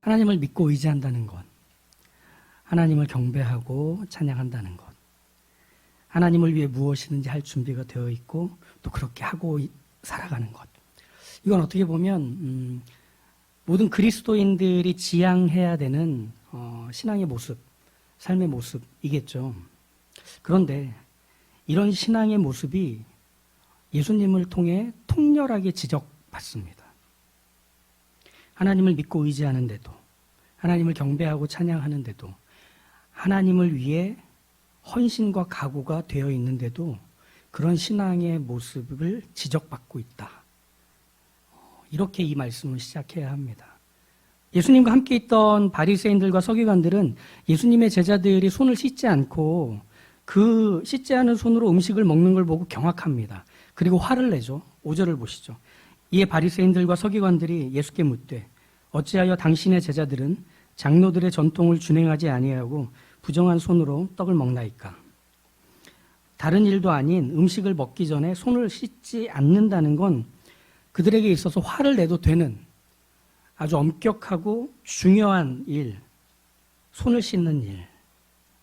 하나님을 믿고 의지한다는 것, 하나님을 경배하고 찬양한다는 것, 하나님을 위해 무엇이든지 할 준비가 되어 있고 또 그렇게 하고 살아가는 것. 이건 어떻게 보면 모든 그리스도인들이 지향해야 되는 신앙의 모습, 삶의 모습이겠죠. 그런데 이런 신앙의 모습이 예수님을 통해 통렬하게 지적받습니다. 하나님을 믿고 의지하는데도, 하나님을 경배하고 찬양하는데도, 하나님을 위해 헌신과 각오가 되어 있는데도 그런 신앙의 모습을 지적받고 있다. 이렇게 이 말씀을 시작해야 합니다. 예수님과 함께 있던 바리새인들과 서기관들은 예수님의 제자들이 손을 씻지 않고 그 씻지 않은 손으로 음식을 먹는 걸 보고 경악합니다. 그리고 화를 내죠. 5절을 보시죠. 이에 바리새인들과 서기관들이 예수께 묻되 어찌하여 당신의 제자들은 장로들의 전통을 준행하지 아니하고 부정한 손으로 떡을 먹나이까? 다른 일도 아닌 음식을 먹기 전에 손을 씻지 않는다는 건 그들에게 있어서 화를 내도 되는 아주 엄격하고 중요한 일, 손을 씻는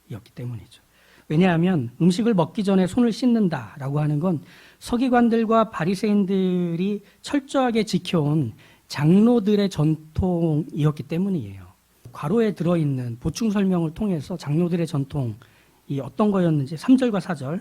일이었기 때문이죠. 왜냐하면 음식을 먹기 전에 손을 씻는다라고 하는 건 서기관들과 바리새인들이 철저하게 지켜온 장로들의 전통이었기 때문이에요. 괄호에 들어있는 보충 설명을 통해서 장로들의 전통이 어떤 거였는지 3절과 4절을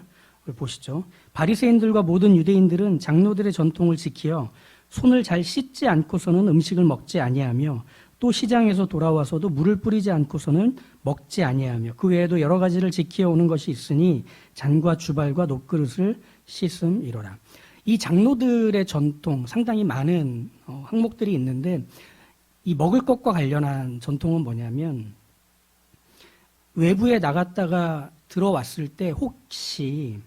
보시죠. 바리새인들과 모든 유대인들은 장로들의 전통을 지키어 손을 잘 씻지 않고서는 음식을 먹지 아니하며 또 시장에서 돌아와서도 물을 뿌리지 않고서는 먹지 아니하며 그 외에도 여러 가지를 지키어 오는 것이 있으니 잔과 주발과 놋그릇을 씻음이로라. 이 장로들의 전통 상당히 많은 항목들이 있는데 이 먹을 것과 관련한 전통은 뭐냐면 외부에 나갔다가 들어왔을 때 혹시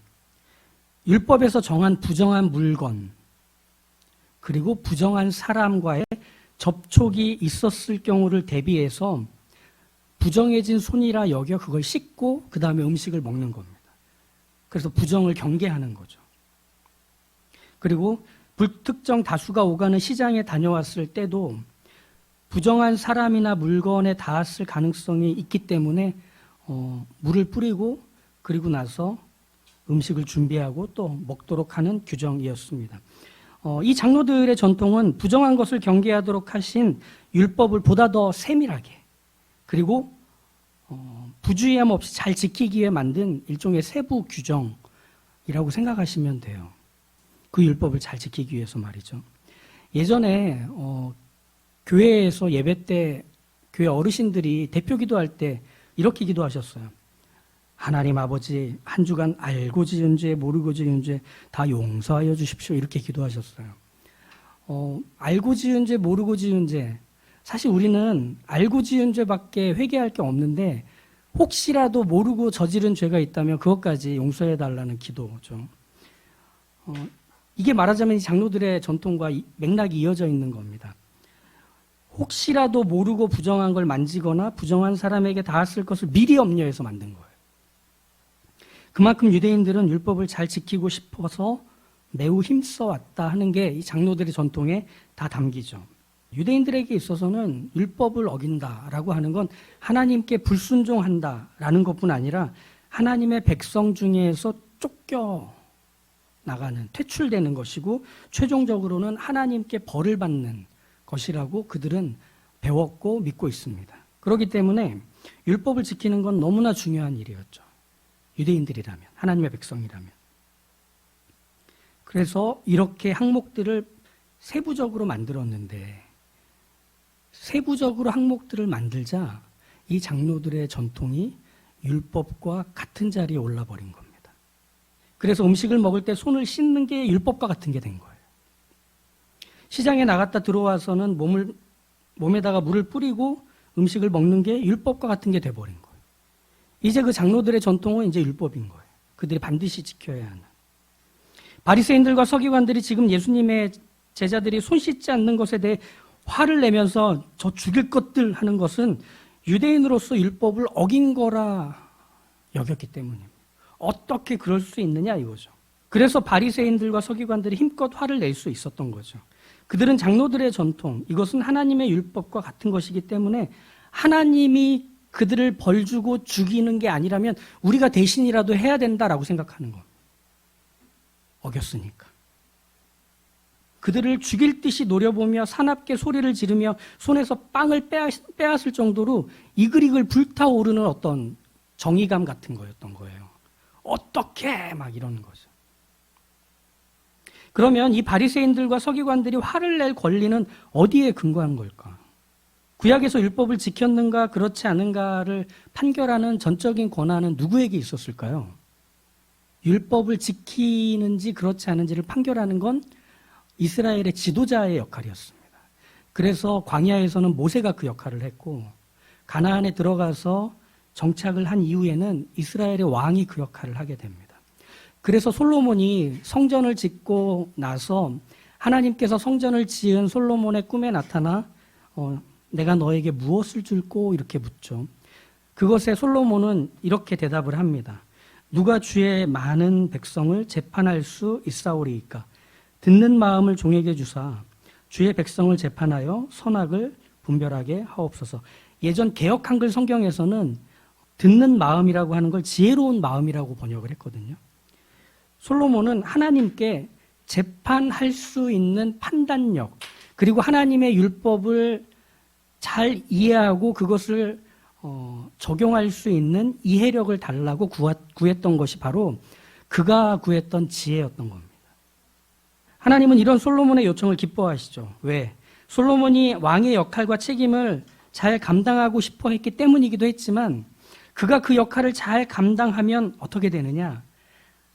율법에서 정한 부정한 물건 그리고 부정한 사람과의 접촉이 있었을 경우를 대비해서 부정해진 손이라 여겨 그걸 씻고 그 다음에 음식을 먹는 겁니다. 그래서 부정을 경계하는 거죠. 그리고 불특정 다수가 오가는 시장에 다녀왔을 때도 부정한 사람이나 물건에 닿았을 가능성이 있기 때문에 물을 뿌리고 그리고 나서 음식을 준비하고 또 먹도록 하는 규정이었습니다. 이 장로들의 전통은 부정한 것을 경계하도록 하신 율법을 보다 더 세밀하게 그리고 부주의함 없이 잘 지키기 위해 만든 일종의 세부 규정이라고 생각하시면 돼요. 그 율법을 잘 지키기 위해서 말이죠. 예전에 교회에서 예배 때 교회 어르신들이 대표 기도할 때 이렇게 기도하셨어요. 하나님 아버지 한 주간 알고 지은 죄 모르고 지은 죄 다 용서하여 주십시오. 이렇게 기도하셨어요. 알고 지은 죄 모르고 지은 죄 사실 우리는 알고 지은 죄밖에 회개할 게 없는데 혹시라도 모르고 저지른 죄가 있다면 그것까지 용서해 달라는 기도죠. 이게 말하자면 이 장로들의 전통과 맥락이 이어져 있는 겁니다. 혹시라도 모르고 부정한 걸 만지거나 부정한 사람에게 닿았을 것을 미리 염려해서 만든 거예요. 그만큼 유대인들은 율법을 잘 지키고 싶어서 매우 힘써왔다 하는 게 이 장로들의 전통에 다 담기죠. 유대인들에게 있어서는 율법을 어긴다라고 하는 건 하나님께 불순종한다라는 것뿐 아니라 하나님의 백성 중에서 쫓겨 나가는, 퇴출되는 것이고 최종적으로는 하나님께 벌을 받는 것이라고 그들은 배웠고 믿고 있습니다. 그렇기 때문에 율법을 지키는 건 너무나 중요한 일이었죠. 유대인들이라면, 하나님의 백성이라면. 그래서 이렇게 항목들을 세부적으로 만들었는데 세부적으로 항목들을 만들자 이 장로들의 전통이 율법과 같은 자리에 올라버린 겁니다. 그래서 음식을 먹을 때 손을 씻는 게 율법과 같은 게 된 거예요. 시장에 나갔다 들어와서는 몸에다가 물을 뿌리고 음식을 먹는 게 율법과 같은 게 돼버린 거예요. 이제 그 장로들의 전통은 이제 율법인 거예요. 그들이 반드시 지켜야 하는. 바리새인들과 서기관들이 지금 예수님의 제자들이 손 씻지 않는 것에 대해 화를 내면서 저 죽일 것들 하는 것은 유대인으로서 율법을 어긴 거라 여겼기 때문입니다. 어떻게 그럴 수 있느냐 이거죠. 그래서 바리새인들과 서기관들이 힘껏 화를 낼 수 있었던 거죠. 그들은 장로들의 전통, 이것은 하나님의 율법과 같은 것이기 때문에 하나님이 그들을 벌주고 죽이는 게 아니라면 우리가 대신이라도 해야 된다라고 생각하는 겁니다. 어겼으니까. 그들을 죽일 듯이 노려보며 사납게 소리를 지르며 손에서 빵을 빼앗을 정도로 이글이글 불타오르는 어떤 정의감 같은 거였던 거예요. 어떻게 막 이러는 거죠. 그러면 이 바리새인들과 서기관들이 화를 낼 권리는 어디에 근거한 걸까? 구약에서 율법을 지켰는가 그렇지 않은가를 판결하는 전적인 권한은 누구에게 있었을까요? 율법을 지키는지 그렇지 않은지를 판결하는 건 이스라엘의 지도자의 역할이었습니다. 그래서 광야에서는 모세가 그 역할을 했고 가나안에 들어가서 정착을 한 이후에는 이스라엘의 왕이 그 역할을 하게 됩니다. 그래서 솔로몬이 성전을 짓고 나서 하나님께서 성전을 지은 솔로몬의 꿈에 나타나 내가 너에게 무엇을 줄꼬 이렇게 묻죠. 그것에 솔로몬은 이렇게 대답을 합니다. 누가 주의 많은 백성을 재판할 수 있사오리이까? 듣는 마음을 종에게 주사 주의 백성을 재판하여 선악을 분별하게 하옵소서. 예전 개역 한글 성경에서는 듣는 마음이라고 하는 걸 지혜로운 마음이라고 번역을 했거든요. 솔로몬은 하나님께 재판할 수 있는 판단력, 그리고 하나님의 율법을 잘 이해하고 그것을 적용할 수 있는 이해력을 달라고 구했던 것이 바로 그가 구했던 지혜였던 겁니다. 하나님은 이런 솔로몬의 요청을 기뻐하시죠. 왜? 솔로몬이 왕의 역할과 책임을 잘 감당하고 싶어 했기 때문이기도 했지만 그가 그 역할을 잘 감당하면 어떻게 되느냐?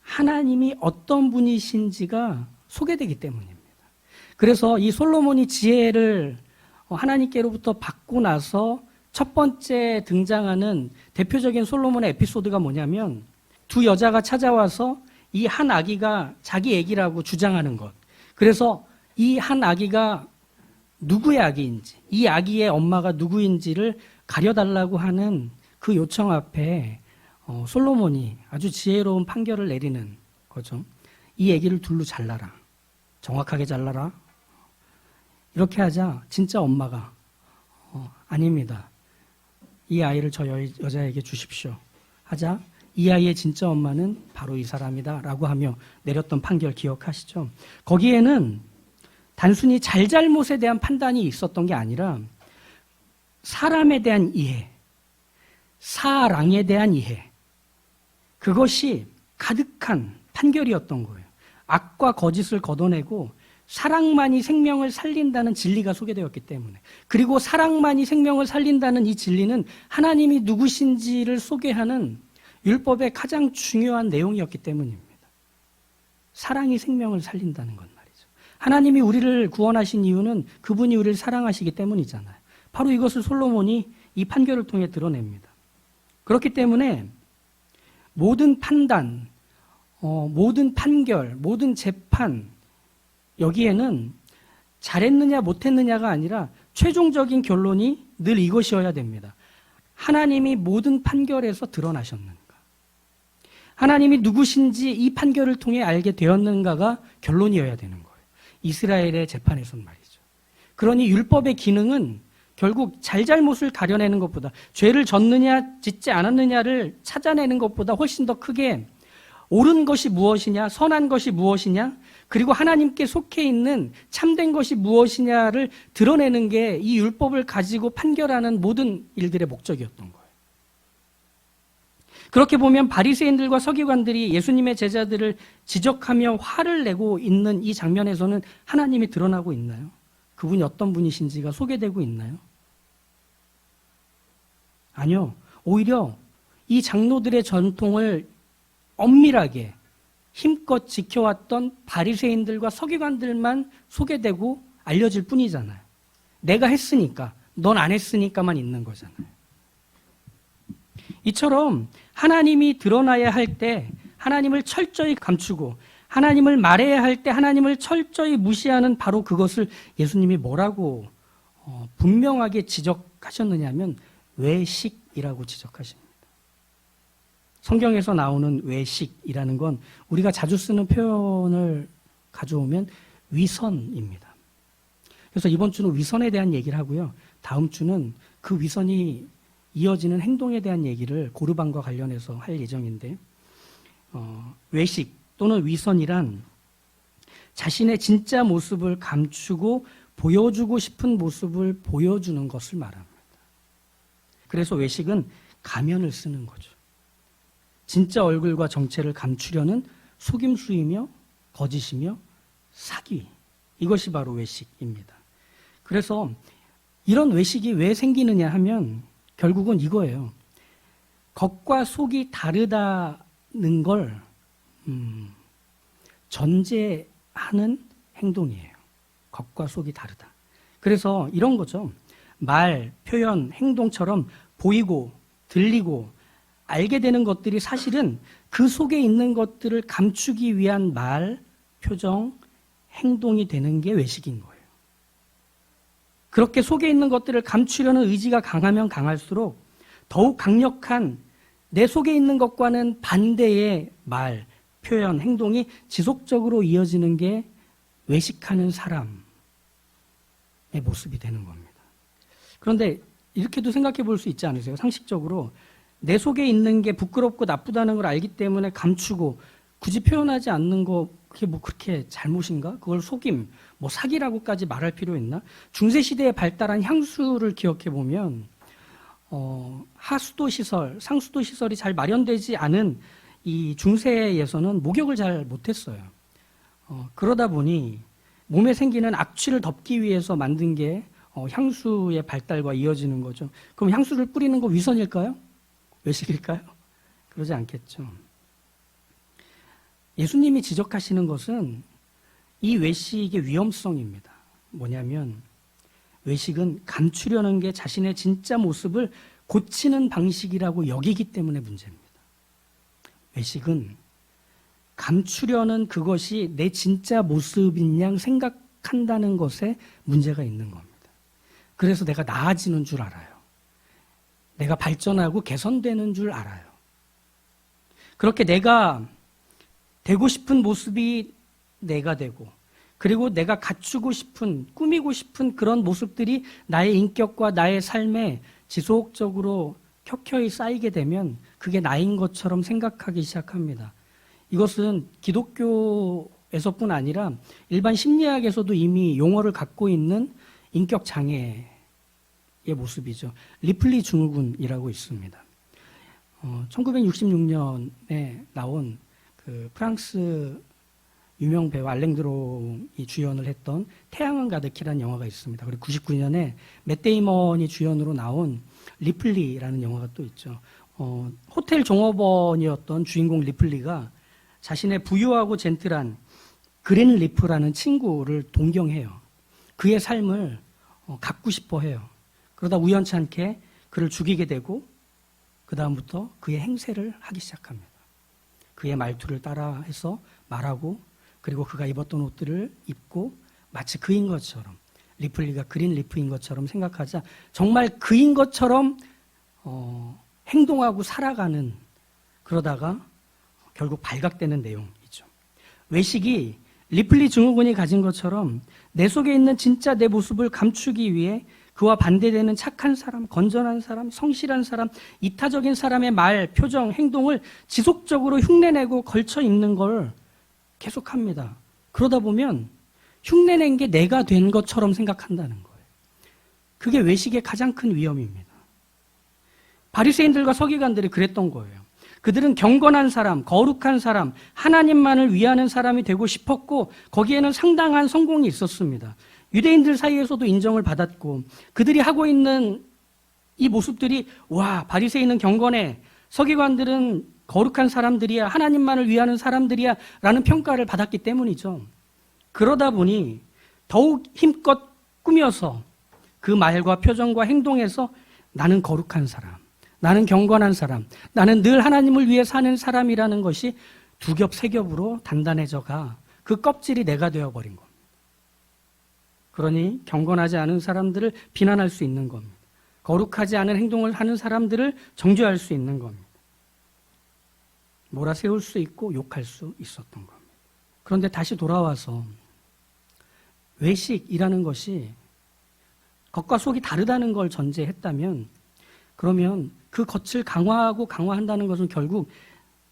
하나님이 어떤 분이신지가 소개되기 때문입니다. 그래서 이 솔로몬이 지혜를 하나님께로부터 받고 나서 첫 번째 등장하는 대표적인 솔로몬의 에피소드가 뭐냐면 두 여자가 찾아와서 이 한 아기가 자기 아기라고 주장하는 것. 그래서 이 한 아기가 누구의 아기인지, 이 아기의 엄마가 누구인지를 가려달라고 하는 그 요청 앞에 솔로몬이 아주 지혜로운 판결을 내리는 거죠. 이 아기를 둘로 잘라라. 정확하게 잘라라. 이렇게 하자 진짜 엄마가 아닙니다. 이 아이를 저 여자에게 주십시오. 하자 이 아이의 진짜 엄마는 바로 이 사람이다 라고 하며 내렸던 판결 기억하시죠? 거기에는 단순히 잘잘못에 대한 판단이 있었던 게 아니라 사람에 대한 이해, 사랑에 대한 이해, 그것이 가득한 판결이었던 거예요. 악과 거짓을 걷어내고 사랑만이 생명을 살린다는 진리가 소개되었기 때문에, 그리고 사랑만이 생명을 살린다는 이 진리는 하나님이 누구신지를 소개하는 율법의 가장 중요한 내용이었기 때문입니다. 사랑이 생명을 살린다는 것 말이죠. 하나님이 우리를 구원하신 이유는 그분이 우리를 사랑하시기 때문이잖아요. 바로 이것을 솔로몬이 이 판결을 통해 드러냅니다. 그렇기 때문에 모든 판단, 모든 판결, 모든 재판, 여기에는 잘했느냐 못했느냐가 아니라 최종적인 결론이 늘 이것이어야 됩니다. 하나님이 모든 판결에서 드러나셨는가? 하나님이 누구신지 이 판결을 통해 알게 되었는가가 결론이어야 되는 거예요. 이스라엘의 재판에선 말이죠. 그러니 율법의 기능은 결국 잘잘못을 가려내는 것보다, 죄를 졌느냐 짓지 않았느냐를 찾아내는 것보다 훨씬 더 크게 옳은 것이 무엇이냐, 선한 것이 무엇이냐, 그리고 하나님께 속해 있는 참된 것이 무엇이냐를 드러내는 게 이 율법을 가지고 판결하는 모든 일들의 목적이었던 거예요. 그렇게 보면 바리새인들과 서기관들이 예수님의 제자들을 지적하며 화를 내고 있는 이 장면에서는 하나님이 드러나고 있나요? 그분이 어떤 분이신지가 소개되고 있나요? 아니요. 오히려 이 장로들의 전통을 엄밀하게 힘껏 지켜왔던 바리새인들과 서기관들만 소개되고 알려질 뿐이잖아요. 내가 했으니까, 넌 안 했으니까만 있는 거잖아요. 이처럼 하나님이 드러나야 할 때 하나님을 철저히 감추고 하나님을 말해야 할 때 하나님을 철저히 무시하는 바로 그것을 예수님이 뭐라고 분명하게 지적하셨느냐 하면 외식이라고 지적하십니다. 성경에서 나오는 외식이라는 건 우리가 자주 쓰는 표현을 가져오면 위선입니다. 그래서 이번 주는 위선에 대한 얘기를 하고요. 다음 주는 그 위선이 이어지는 행동에 대한 얘기를 고르반과 관련해서 할 예정인데, 외식 또는 위선이란 자신의 진짜 모습을 감추고 보여주고 싶은 모습을 보여주는 것을 말합니다. 그래서 외식은 가면을 쓰는 거죠. 진짜 얼굴과 정체를 감추려는 속임수이며 거짓이며 사기. 이것이 바로 외식입니다. 그래서 이런 외식이 왜 생기느냐 하면 결국은 이거예요. 겉과 속이 다르다는 걸 전제하는 행동이에요. 겉과 속이 다르다. 그래서 이런 거죠. 말, 표현, 행동처럼 보이고 들리고 알게 되는 것들이 사실은 그 속에 있는 것들을 감추기 위한 말, 표정, 행동이 되는 게 외식인 거예요. 그렇게 속에 있는 것들을 감추려는 의지가 강하면 강할수록 더욱 강력한 내 속에 있는 것과는 반대의 말, 표현, 행동이 지속적으로 이어지는 게 외식하는 사람의 모습이 되는 겁니다. 그런데 이렇게도 생각해 볼 수 있지 않으세요? 상식적으로 내 속에 있는 게 부끄럽고 나쁘다는 걸 알기 때문에 감추고 굳이 표현하지 않는 거 그게 뭐 그렇게 잘못인가? 그걸 속임, 뭐 사기라고까지 말할 필요 있나? 중세시대에 발달한 향수를 기억해 보면 하수도 시설, 상수도 시설이 잘 마련되지 않은 이 중세에서는 목욕을 잘 못했어요. 그러다 보니 몸에 생기는 악취를 덮기 위해서 만든 게 향수의 발달과 이어지는 거죠. 그럼 향수를 뿌리는 거 위선일까요? 외식일까요? 그러지 않겠죠. 예수님이 지적하시는 것은 이 외식의 위험성입니다. 뭐냐면 외식은 감추려는 게 자신의 진짜 모습을 고치는 방식이라고 여기기 때문에 문제입니다. 외식은 감추려는 그것이 내 진짜 모습인 양 생각한다는 것에 문제가 있는 겁니다. 그래서 내가 나아지는 줄 알아요. 내가 발전하고 개선되는 줄 알아요. 그렇게 내가 되고 싶은 모습이 내가 되고, 그리고 내가 갖추고 싶은, 꾸미고 싶은 그런 모습들이 나의 인격과 나의 삶에 지속적으로 켜켜이 쌓이게 되면 그게 나인 것처럼 생각하기 시작합니다. 이것은 기독교에서뿐 아니라 일반 심리학에서도 이미 용어를 갖고 있는 인격 장애의 모습이죠. 리플리 증후군이라고 있습니다. 1966년에 나온 그 프랑스 유명 배우 알랭드롱이 주연을 했던 태양은 가득히라는 영화가 있습니다. 그리고 99년에 맷 데이먼이 주연으로 나온 리플리라는 영화가 또 있죠. 호텔 종업원이었던 주인공 리플리가 자신의 부유하고 젠틀한 그린 리프라는 친구를 동경해요. 그의 삶을 갖고 싶어 해요. 그러다 우연찮게 그를 죽이게 되고 그 다음부터 그의 행세를 하기 시작합니다. 그의 말투를 따라해서 말하고 그리고 그가 입었던 옷들을 입고 마치 그인 것처럼 리플리가 그린 리프인 것처럼 생각하자 정말 그인 것처럼 행동하고 살아가는 그러다가 결국 발각되는 내용이죠. 외식이 리플리 증후군이 가진 것처럼 내 속에 있는 진짜 내 모습을 감추기 위해 그와 반대되는 착한 사람, 건전한 사람, 성실한 사람, 이타적인 사람의 말, 표정, 행동을 지속적으로 흉내내고 걸쳐 입는 걸 계속합니다. 그러다 보면 흉내낸 게 내가 된 것처럼 생각한다는 거예요. 그게 외식의 가장 큰 위험입니다. 바리새인들과 서기관들이 그랬던 거예요. 그들은 경건한 사람, 거룩한 사람, 하나님만을 위하는 사람이 되고 싶었고 거기에는 상당한 성공이 있었습니다. 유대인들 사이에서도 인정을 받았고 그들이 하고 있는 이 모습들이 와, 바리새인은 경건해, 서기관들은 거룩한 사람들이야, 하나님만을 위하는 사람들이야 라는 평가를 받았기 때문이죠. 그러다 보니 더욱 힘껏 꾸며서 그 말과 표정과 행동에서 나는 거룩한 사람, 나는 경건한 사람, 나는 늘 하나님을 위해 사는 사람이라는 것이 두 겹, 세 겹으로 단단해져가 그 껍질이 내가 되어버린 겁니다. 그러니 경건하지 않은 사람들을 비난할 수 있는 겁니다. 거룩하지 않은 행동을 하는 사람들을 정죄할 수 있는 겁니다. 몰아세울 수 있고 욕할 수 있었던 겁니다. 그런데 다시 돌아와서 외식이라는 것이 겉과 속이 다르다는 걸 전제했다면 그러면 그 겉을 강화하고 강화한다는 것은 결국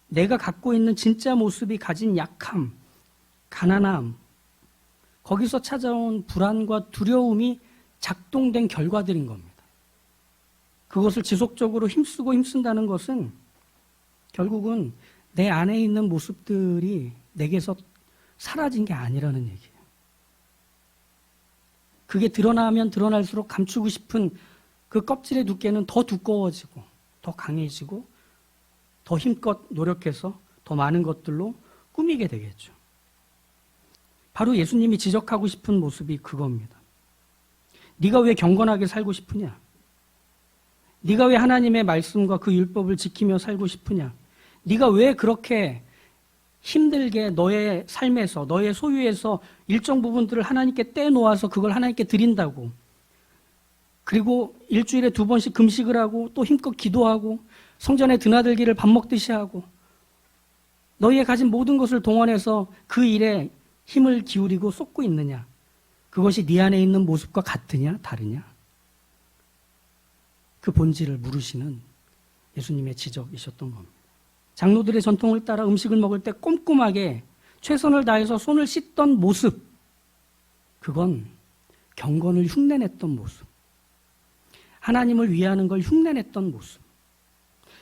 내가 갖고 있는 진짜 모습이 가진 약함, 가난함, 거기서 찾아온 불안과 두려움이 작동된 결과들인 겁니다. 그것을 지속적으로 힘쓴다는 것은 결국은 내 안에 있는 모습들이 내게서 사라진 게 아니라는 얘기예요. 그게 드러나면 드러날수록 감추고 싶은 그 껍질의 두께는 더 두꺼워지고 더 강해지고 더 힘껏 노력해서 더 많은 것들로 꾸미게 되겠죠. 바로 예수님이 지적하고 싶은 모습이 그겁니다. 네가 왜 경건하게 살고 싶으냐? 네가 왜 하나님의 말씀과 그 율법을 지키며 살고 싶으냐? 네가 왜 그렇게 힘들게 너의 삶에서 너의 소유에서 일정 부분들을 하나님께 떼놓아서 그걸 하나님께 드린다고, 그리고 일주일에 2번씩 금식을 하고 또 힘껏 기도하고 성전에 드나들기를 밥 먹듯이 하고 너희의 가진 모든 것을 동원해서 그 일에 힘을 기울이고 쏟고 있느냐? 그것이 네 안에 있는 모습과 같으냐 다르냐? 그 본질을 물으시는 예수님의 지적이셨던 겁니다. 장로들의 전통을 따라 음식을 먹을 때 꼼꼼하게 최선을 다해서 손을 씻던 모습, 그건 경건을 흉내냈던 모습, 하나님을 위하는 걸 흉내냈던 모습,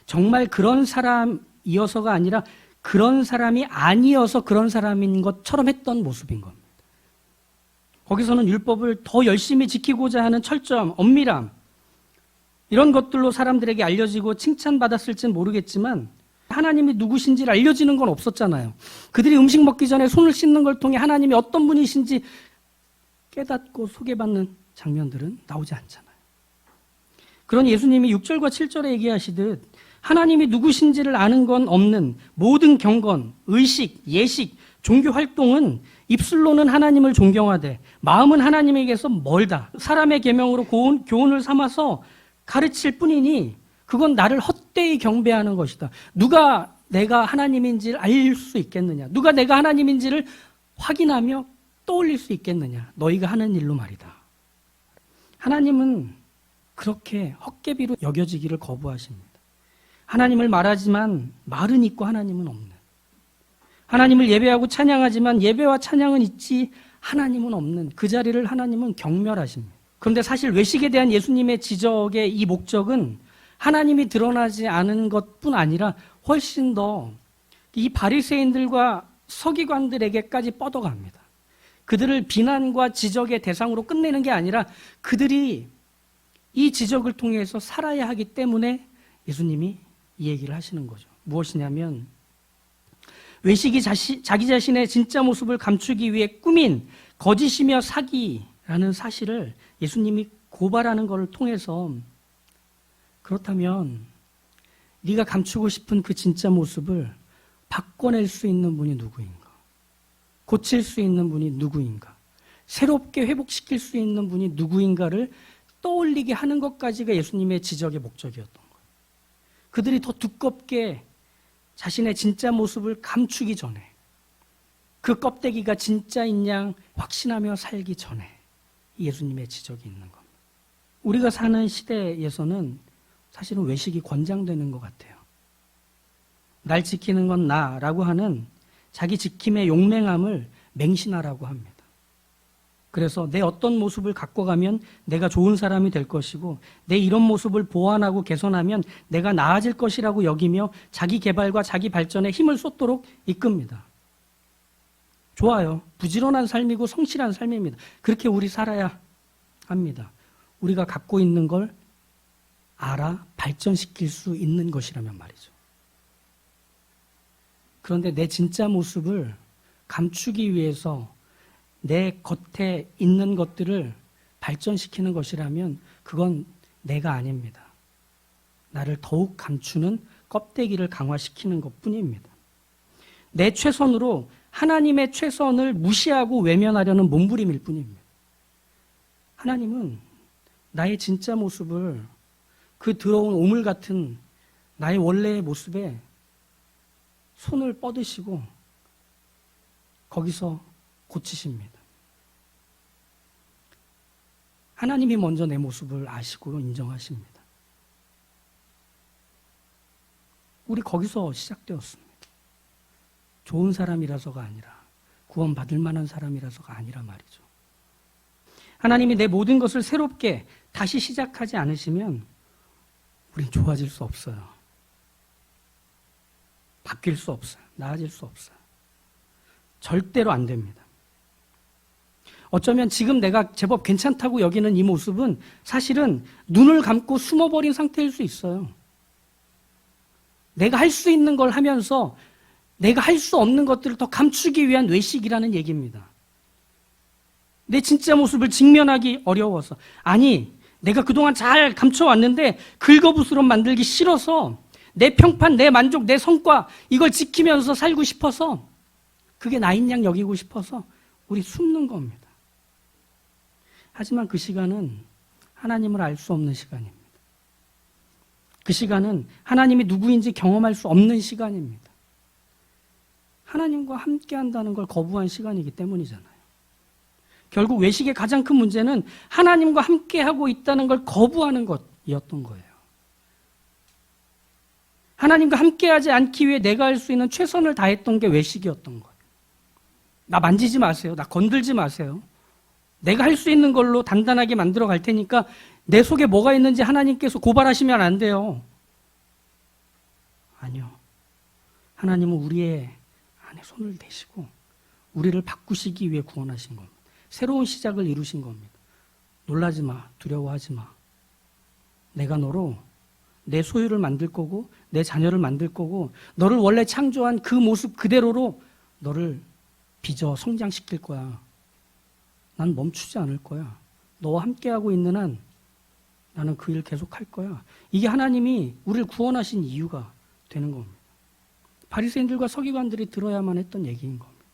정말 그런 사람이어서가 아니라 그런 사람이 아니어서 그런 사람인 것처럼 했던 모습인 겁니다. 거기서는 율법을 더 열심히 지키고자 하는 철저함, 엄밀함, 이런 것들로 사람들에게 알려지고 칭찬받았을지는 모르겠지만 하나님이 누구신지를 알려지는 건 없었잖아요. 그들이 음식 먹기 전에 손을 씻는 걸 통해 하나님이 어떤 분이신지 깨닫고 소개받는 장면들은 나오지 않잖아요. 그러니 예수님이 6절과 7절에 얘기하시듯 하나님이 누구신지를 아는 건 없는 모든 경건, 의식, 예식, 종교 활동은 입술로는 하나님을 존경하되 마음은 하나님에게서 멀다. 사람의 계명으로 교훈을 삼아서 가르칠 뿐이니 그건 나를 헛되이 경배하는 것이다. 누가 내가 하나님인지를 알 수 있겠느냐? 누가 내가 하나님인지를 확인하며 떠올릴 수 있겠느냐? 너희가 하는 일로 말이다. 하나님은 그렇게 헛개비로 여겨지기를 거부하십니다. 하나님을 말하지만 말은 있고 하나님은 없는. 하나님을 예배하고 찬양하지만 예배와 찬양은 있지 하나님은 없는 그 자리를 하나님은 경멸하십니다. 그런데 사실 외식에 대한 예수님의 지적의 이 목적은 하나님이 드러나지 않은 것뿐 아니라 훨씬 더 이 바리새인들과 서기관들에게까지 뻗어갑니다. 그들을 비난과 지적의 대상으로 끝내는 게 아니라 그들이 이 지적을 통해서 살아야 하기 때문에 예수님이 이 얘기를 하시는 거죠. 무엇이냐면 외식이 자기 자신의 진짜 모습을 감추기 위해 꾸민 거짓이며 사기라는 사실을 예수님이 고발하는 것을 통해서 그렇다면 네가 감추고 싶은 그 진짜 모습을 바꿔낼 수 있는 분이 누구인가? 고칠 수 있는 분이 누구인가? 새롭게 회복시킬 수 있는 분이 누구인가를 떠올리게 하는 것까지가 예수님의 지적의 목적이었던 거예요. 그들이 더 두껍게 자신의 진짜 모습을 감추기 전에, 그 껍데기가 진짜인 양 확신하며 살기 전에 예수님의 지적이 있는 겁니다. 우리가 사는 시대에서는 사실은 외식이 권장되는 것 같아요. 날 지키는 건 나라고 하는 자기 지킴의 용맹함을 맹신하라고 합니다. 그래서 내 어떤 모습을 갖고 가면 내가 좋은 사람이 될 것이고 내 이런 모습을 보완하고 개선하면 내가 나아질 것이라고 여기며 자기 개발과 자기 발전에 힘을 쏟도록 이끕니다. 좋아요. 부지런한 삶이고 성실한 삶입니다. 그렇게 우리 살아야 합니다. 우리가 갖고 있는 걸 알아 발전시킬 수 있는 것이라면 말이죠. 그런데 내 진짜 모습을 감추기 위해서 내 겉에 있는 것들을 발전시키는 것이라면 그건 내가 아닙니다. 나를 더욱 감추는 껍데기를 강화시키는 것뿐입니다. 내 최선으로 하나님의 최선을 무시하고 외면하려는 몸부림일 뿐입니다. 하나님은 나의 진짜 모습을 그 들어온 오물 같은 나의 원래의 모습에 손을 뻗으시고 거기서 고치십니다. 하나님이 먼저 내 모습을 아시고 인정하십니다. 우리 거기서 시작되었습니다. 좋은 사람이라서가 아니라, 구원받을 만한 사람이라서가 아니라 말이죠. 하나님이 내 모든 것을 새롭게 다시 시작하지 않으시면 우린 좋아질 수 없어요. 바뀔 수 없어요. 나아질 수 없어요. 절대로 안 됩니다. 어쩌면 지금 내가 제법 괜찮다고 여기는 이 모습은 사실은 눈을 감고 숨어버린 상태일 수 있어요. 내가 할 수 있는 걸 하면서 내가 할 수 없는 것들을 더 감추기 위한 외식이라는 얘기입니다. 내 진짜 모습을 직면하기 어려워서. 아니, 내가 그동안 잘 감춰왔는데 긁어부스럼 만들기 싫어서 내 평판, 내 만족, 내 성과 이걸 지키면서 살고 싶어서, 그게 나인 양 여기고 싶어서 우리 숨는 겁니다. 하지만 그 시간은 하나님을 알 수 없는 시간입니다. 그 시간은 하나님이 누구인지 경험할 수 없는 시간입니다. 하나님과 함께 한다는 걸 거부한 시간이기 때문이잖아요. 결국 외식의 가장 큰 문제는 하나님과 함께 하고 있다는 걸 거부하는 것이었던 거예요. 하나님과 함께하지 않기 위해 내가 할 수 있는 최선을 다했던 게 외식이었던 거예요. 나 만지지 마세요. 나 건들지 마세요. 내가 할 수 있는 걸로 단단하게 만들어 갈 테니까 내 속에 뭐가 있는지 하나님께서 고발하시면 안 돼요. 아니요. 하나님은 우리의 안에 손을 대시고 우리를 바꾸시기 위해 구원하신 겁니다. 새로운 시작을 이루신 겁니다. 놀라지 마. 두려워하지 마. 내가 너로 내 소유를 만들 거고 내 자녀를 만들 거고 너를 원래 창조한 그 모습 그대로로 너를 빚어 성장시킬 거야. 난 멈추지 않을 거야. 너와 함께하고 있는 한 나는 그 일 계속할 거야. 이게 하나님이 우리를 구원하신 이유가 되는 겁니다. 바리새인들과 서기관들이 들어야만 했던 얘기인 겁니다.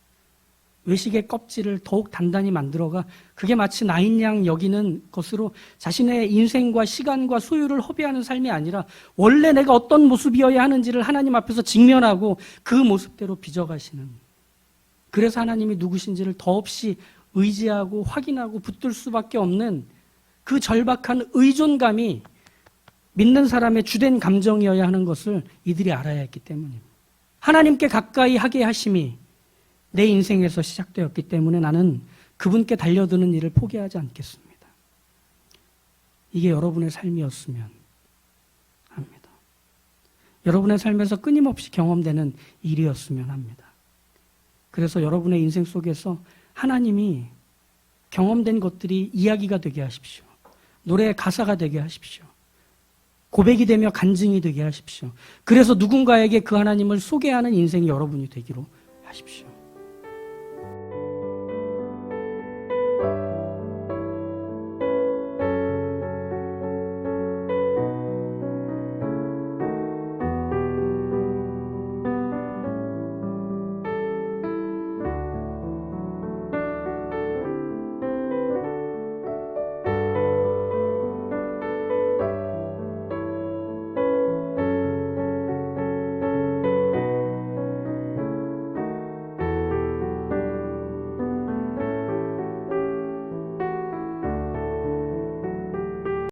외식의 껍질을 더욱 단단히 만들어가 그게 마치 나인 양 여기는 것으로 자신의 인생과 시간과 소유를 허비하는 삶이 아니라 원래 내가 어떤 모습이어야 하는지를 하나님 앞에서 직면하고 그 모습대로 빚어가시는, 그래서 하나님이 누구신지를 더없이 의지하고 확인하고 붙들 수밖에 없는 그 절박한 의존감이 믿는 사람의 주된 감정이어야 하는 것을 이들이 알아야 했기 때문입니다. 하나님께 가까이 하게 하심이 내 인생에서 시작되었기 때문에 나는 그분께 달려드는 일을 포기하지 않겠습니다. 이게 여러분의 삶이었으면 합니다. 여러분의 삶에서 끊임없이 경험되는 일이었으면 합니다. 그래서 여러분의 인생 속에서 하나님이 경험된 것들이 이야기가 되게 하십시오. 노래의 가사가 되게 하십시오. 고백이 되며 간증이 되게 하십시오. 그래서 누군가에게 그 하나님을 소개하는 인생이 여러분이 되기로 하십시오.